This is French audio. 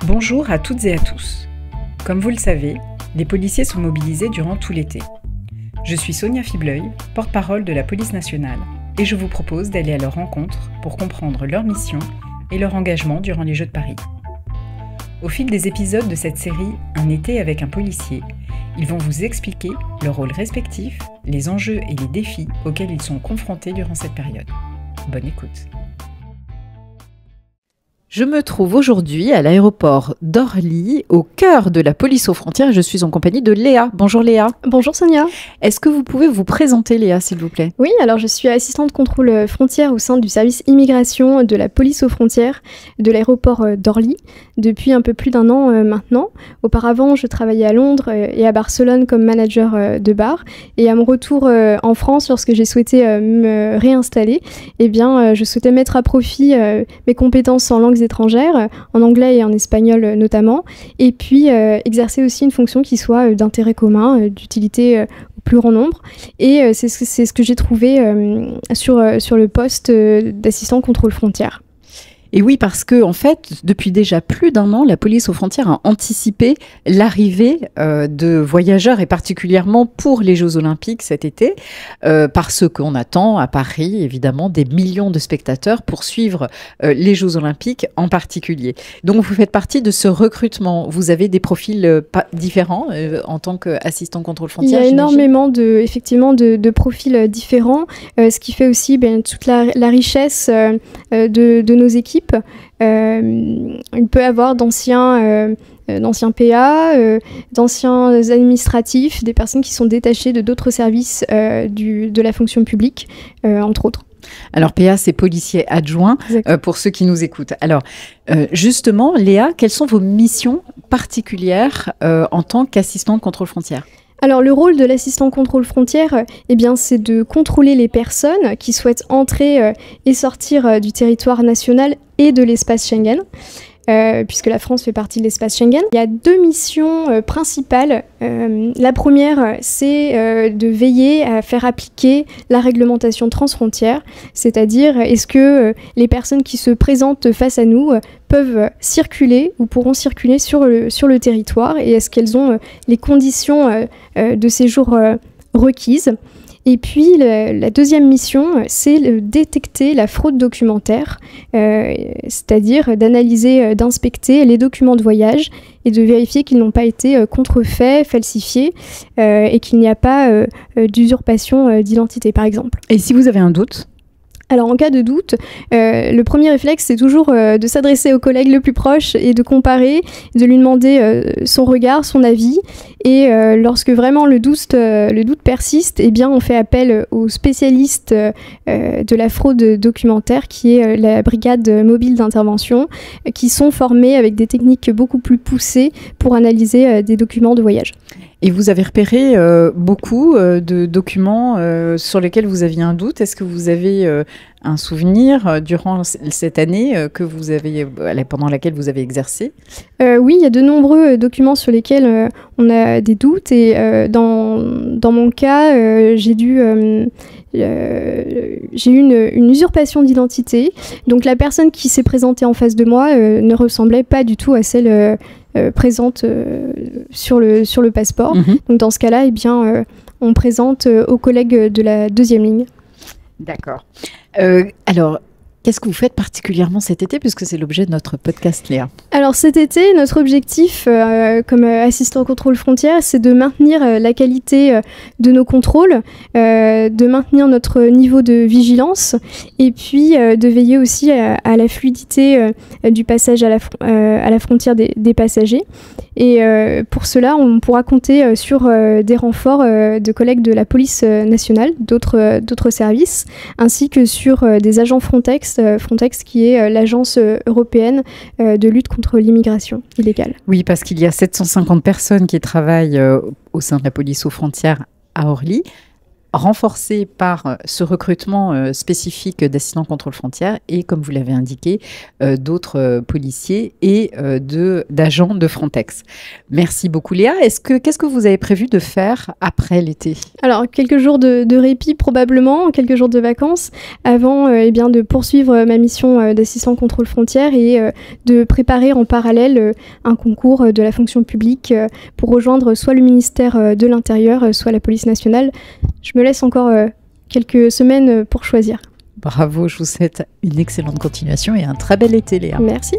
Bonjour à toutes et à tous. Comme vous le savez, les policiers sont mobilisés durant tout l'été. Je suis Sonia Fibleuil, porte-parole de la police nationale, et je vous propose d'aller à leur rencontre pour comprendre leur mission et leur engagement durant les Jeux de Paris. Au fil des épisodes de cette série Un été avec un policier, ils vont vous expliquer leurs rôles respectifs, les enjeux et les défis auxquels ils sont confrontés durant cette période. Bonne écoute. Je me trouve aujourd'hui à l'aéroport d'Orly, au cœur de la police aux frontières, et je suis en compagnie de Léa. Bonjour Léa. Bonjour Sonia. Est-ce que vous pouvez vous présenter Léa, s'il vous plaît? Oui, alors je suis assistante contrôle frontière au sein du service immigration de la police aux frontières de l'aéroport d'Orly depuis un peu plus d'un an maintenant. Auparavant, je travaillais à Londres et à Barcelone comme manager de bar. Et à mon retour en France, lorsque j'ai souhaité me réinstaller, je souhaitais mettre à profit mes compétences en langues étrangères, en anglais et en espagnol notamment, et puis exercer aussi une fonction qui soit d'intérêt commun, d'utilité au plus grand nombre. Et c'est ce que j'ai trouvé sur le poste d'assistant contrôle frontière. Et oui, parce que en fait, depuis déjà plus d'un an, la police aux frontières a anticipé l'arrivée de voyageurs, et particulièrement pour les Jeux Olympiques cet été, parce qu'on attend à Paris, évidemment, des millions de spectateurs pour suivre les Jeux Olympiques en particulier. Donc, vous faites partie de ce recrutement. Vous avez des profils différents en tant qu'assistant contrôle frontière. Il y a énormément de profils différents, ce qui fait aussi toute la richesse de nos équipes. Il peut y avoir d'anciens PA, d'anciens administratifs, des personnes qui sont détachées de d'autres services de la fonction publique, entre autres. Alors PA, c'est policier adjoint pour ceux qui nous écoutent. Alors justement, Léa, quelles sont vos missions particulières en tant qu'assistante contrôle frontière ? Alors le rôle de l'assistant contrôle frontière, c'est de contrôler les personnes qui souhaitent entrer et sortir du territoire national et de l'espace Schengen, puisque la France fait partie de l'espace Schengen. Il y a deux missions principales. La première, c'est de veiller à faire appliquer la réglementation transfrontière, c'est-à-dire est-ce que les personnes qui se présentent face à nous peuvent circuler ou pourront circuler sur le territoire, et est-ce qu'elles ont les conditions de séjour requises. Et puis la deuxième mission, c'est de détecter la fraude documentaire, c'est-à-dire d'analyser, d'inspecter les documents de voyage et de vérifier qu'ils n'ont pas été contrefaits, falsifiés, et qu'il n'y a pas d'usurpation d'identité, par exemple. Et si vous avez un doute ? Alors en cas de doute, le premier réflexe, c'est toujours de s'adresser au collègue le plus proche et de comparer, de lui demander son regard, son avis. Et lorsque vraiment le doute persiste, on fait appel aux spécialistes de la fraude documentaire, qui est la brigade mobile d'intervention, qui sont formés avec des techniques beaucoup plus poussées pour analyser des documents de voyage. Et vous avez repéré beaucoup de documents sur lesquels vous aviez un doute. Est-ce que vous avez un souvenir durant cette année pendant laquelle vous avez exercé ? Oui, il y a de nombreux documents sur lesquels on a des doutes. Et dans mon cas, j'ai eu une usurpation d'identité. Donc la personne qui s'est présentée en face de moi ne ressemblait pas du tout à celle présente sur le passeport. Donc dans ce cas-là, on présente aux collègues de la deuxième ligne. D'accord. Alors, qu'est-ce que vous faites particulièrement cet été, puisque c'est l'objet de notre podcast, Léa ? Alors cet été, notre objectif comme assistant contrôle frontière, c'est de maintenir la qualité de nos contrôles, de maintenir notre niveau de vigilance, et puis de veiller aussi à la fluidité du passage à la frontière des passagers. Et pour cela, on pourra compter sur des renforts de collègues de la police nationale, d'autres services, ainsi que sur des agents Frontex qui est l'agence européenne de lutte contre l'immigration illégale. Oui, parce qu'il y a 750 personnes qui travaillent au sein de la police aux frontières à Orly. renforcée par ce recrutement spécifique d'assistants contrôle frontière et, comme vous l'avez indiqué, d'autres policiers et d'agents de Frontex. Merci beaucoup Léa. Qu'est-ce que vous avez prévu de faire après l'été? Alors, quelques jours de répit probablement, quelques jours de vacances, avant de poursuivre ma mission d'assistant contrôle frontière et de préparer en parallèle un concours de la fonction publique pour rejoindre soit le ministère de l'Intérieur, soit la police nationale. Je me laisse encore quelques semaines pour choisir. Bravo, je vous souhaite une excellente continuation et un très bel été Léa. Merci.